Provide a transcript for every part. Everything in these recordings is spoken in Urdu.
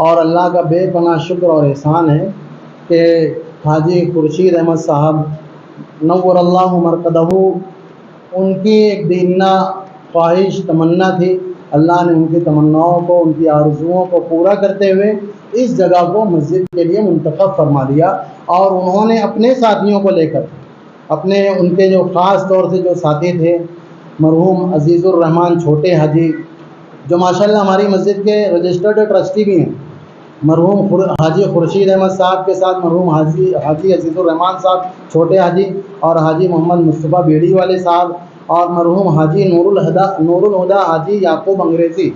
اور اللہ کا بے پناہ شکر اور احسان ہے کہ حاجی خورشید احمد صاحب نور اللہ مرقدہ، ان کی ایک دینہ خواہش تمنا تھی، اللہ نے ان کی تمناؤں کو، ان کی آرزوؤں کو پورا کرتے ہوئے اس جگہ کو مسجد کے لیے منتخب فرما دیا۔ اور انہوں نے اپنے ساتھیوں کو لے کر، ان کے جو خاص طور سے جو ساتھی تھے، مرحوم عزیز الرحمان چھوٹے حاجی، جو ماشاءاللہ ہماری مسجد کے رجسٹرڈ ٹرسٹی بھی ہیں، مرحوم حاجی خورشید احمد صاحب کے ساتھ مرحوم حاجی عزیز الرحمان صاحب چھوٹے حاجی، اور حاجی محمد مصطفیٰ بیڑی والے صاحب، اور مرحوم حاجی نور الہدیٰ حاجی یعقوب انگریزی،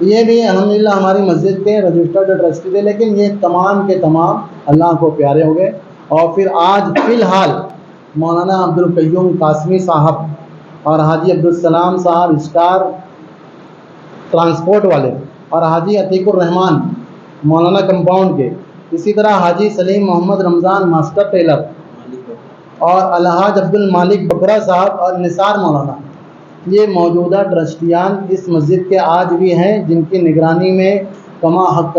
یہ بھی الحمدللہ ہماری مسجد کے رجسٹرڈ ٹرسٹی تھے، لیکن یہ تمام کے تمام اللہ کو پیارے ہو گئے۔ اور پھر آج فی الحال مولانا عبد القیوم قاسمی صاحب اور حاجی عبدالسلام صاحب اسٹار ٹرانسپورٹ والے، اور حاجی عتیق الرحمان مولانا کمپاؤنڈ کے، اسی طرح حاجی سلیم محمد رمضان ماسٹر ٹیلر، اور الحاج عبد المالک بکرا صاحب اور نثار مولانا، یہ موجودہ ٹرسٹیان اس مسجد کے آج بھی ہیں، جن کی نگرانی میں کما حق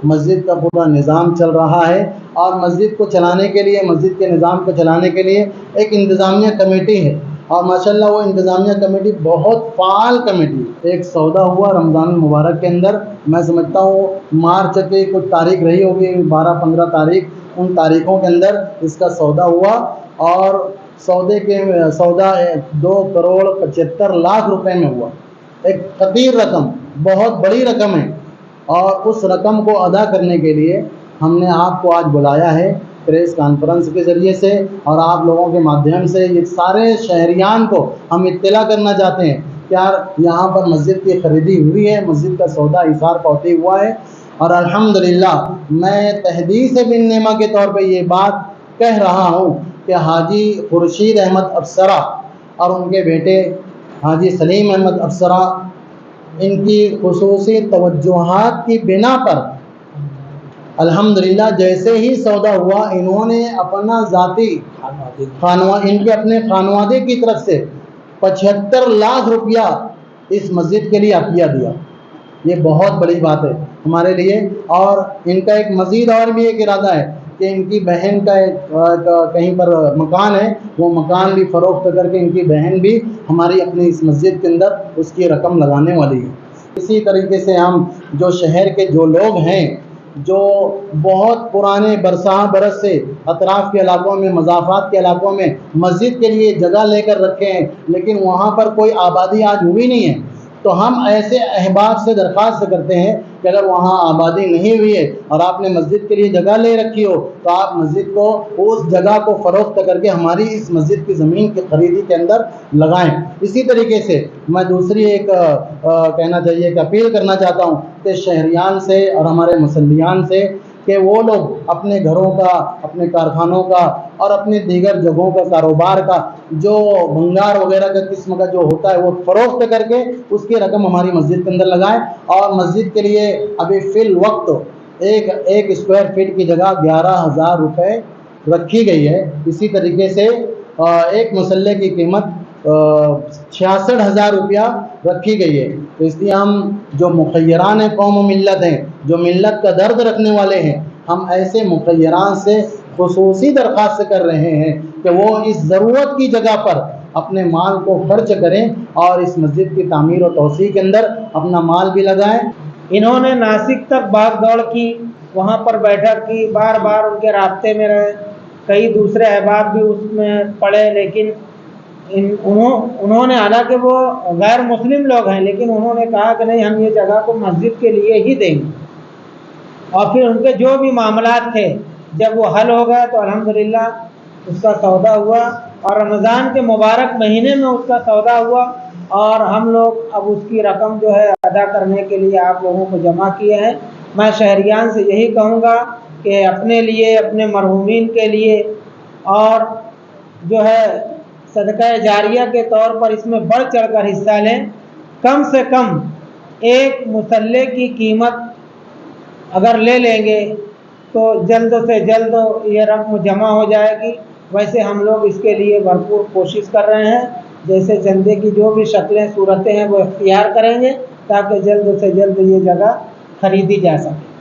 مسجد کا پورا نظام چل رہا ہے۔ اور مسجد کو چلانے کے لیے، مسجد کے نظام کو چلانے کے لیے ایک انتظامیہ کمیٹی ہے، اور ماشاءاللہ وہ انتظامیہ کمیٹی بہت فعال کمیٹی۔ ایک سودا ہوا رمضان المبارک کے اندر، میں سمجھتا ہوں مارچ کی کچھ تاریخ رہی ہوگی، 12-15 تاریخ، ان تاریخوں کے اندر اس کا سودا ہوا، اور سودا 2,75,00,000 روپے میں ہوا۔ ایک خطیر رقم، بہت بڑی رقم ہے، اور اس رقم کو ادا کرنے کے لیے ہم نے آپ کو آج بلایا ہے پریس کانفرنس کے ذریعے سے، اور آپ لوگوں کے مادھیم سے یہ سارے شہریان کو ہم اطلاع کرنا چاہتے ہیں کہ یار یہاں پر مسجد کی خریدی ہوئی ہے، مسجد کا سودا ایثار پوتی ہوا ہے، اور الحمدللہ میں تحدیث بن نعمہ کے طور پہ یہ بات کہہ رہا ہوں کہ حاجی خورشید احمد افسرہ اور ان کے بیٹے حاجی سلیم احمد افسرہ، ان کی خصوصی توجہات کی بنا پر الحمدللہ جیسے ہی سودا ہوا، انہوں نے اپنا ذاتی ان کے اپنے خانوادے کی طرف سے 75 لاکھ روپیہ اس مسجد کے لیے عطیہ دیا۔ یہ بہت بڑی بات ہے ہمارے لیے۔ اور ان کا ایک مزید اور بھی ایک ارادہ ہے کہ ان کی بہن کا کہیں پر مکان ہے، وہ مکان بھی فروخت کر کے ان کی بہن بھی ہماری اپنی اس مسجد کے اندر اس کی رقم لگانے والی ہے۔ اسی طریقے سے ہم جو شہر کے جو لوگ ہیں، جو بہت پرانے برساں برس سے اطراف کے علاقوں میں، مضافات کے علاقوں میں مسجد کے لیے جگہ لے کر رکھے ہیں، لیکن وہاں پر کوئی آبادی آج ہوئی نہیں ہے، تو ہم ایسے احباب سے درخواست کرتے ہیں کہ اگر وہاں آبادی نہیں ہوئی ہے اور آپ نے مسجد کے لیے جگہ لے رکھی ہو، تو آپ مسجد کو، اس جگہ کو فروخت کر کے ہماری اس مسجد کی زمین کی خریدی کے اندر لگائیں۔ اسی طریقے سے میں دوسری ایک کہنا چاہیے کہ اپیل کرنا چاہتا ہوں کہ شہریان سے اور ہمارے مسلیان سے کہ وہ لوگ اپنے گھروں کا، اپنے کارخانوں کا اور اپنے دیگر جگہوں کا، کاروبار کا جو بھنگار وغیرہ کا قسم کا جو ہوتا ہے وہ فروخت کر کے اس کی رقم ہماری مسجد کے اندر لگائیں۔ اور مسجد کے لیے ابھی فی الوقت ایک اسکوائر فٹ کی جگہ 11,000 روپے رکھی گئی ہے۔ اسی طریقے سے ایک مسلح کی قیمت 66,000 روپیہ رکھی گئی ہے۔ تو اس لیے ہم جو مخیران قوم و ملت ہیں، جو ملت کا درد رکھنے والے ہیں، ہم ایسے مخیران سے خصوصی درخواست کر رہے ہیں کہ وہ اس ضرورت کی جگہ پر اپنے مال کو خرچ کریں اور اس مسجد کی تعمیر و توسیع کے اندر اپنا مال بھی لگائیں۔ انہوں نے ناسک تک بھاگ دوڑ کی، وہاں پر بیٹھک کی، بار بار ان کے رابطے میں رہے، کئی دوسرے احباب بھی اس میں پڑے، لیکن انہوں نے، حالانکہ وہ غیر مسلم لوگ ہیں، لیکن انہوں نے کہا کہ نہیں، ہم یہ جگہ کو مسجد کے لیے ہی دیں گے۔ اور پھر ان کے جو بھی معاملات تھے جب وہ حل ہو گئے تو الحمدللہ اس کا سودا ہوا، اور رمضان کے مبارک مہینے میں اس کا سودا ہوا، اور ہم لوگ اب اس کی رقم جو ہے ادا کرنے کے لیے آپ لوگوں کو جمع کیے ہیں۔ میں شہریان سے یہی کہوں گا کہ اپنے لیے، اپنے مرحومین کے لیے، اور جو ہے صدقہ جاریہ کے طور پر اس میں بڑھ چڑھ کر حصہ لیں۔ کم سے کم ایک مصلے کی قیمت اگر لے لیں گے تو جلد سے جلد یہ رقم جمع ہو جائے گی۔ ویسے ہم لوگ اس کے لیے بھرپور کوشش کر رہے ہیں، جیسے چندے کی جو بھی شکلیں صورتیں ہیں وہ اختیار کریں گے تاکہ جلد سے جلد یہ جگہ خریدی جا سکے۔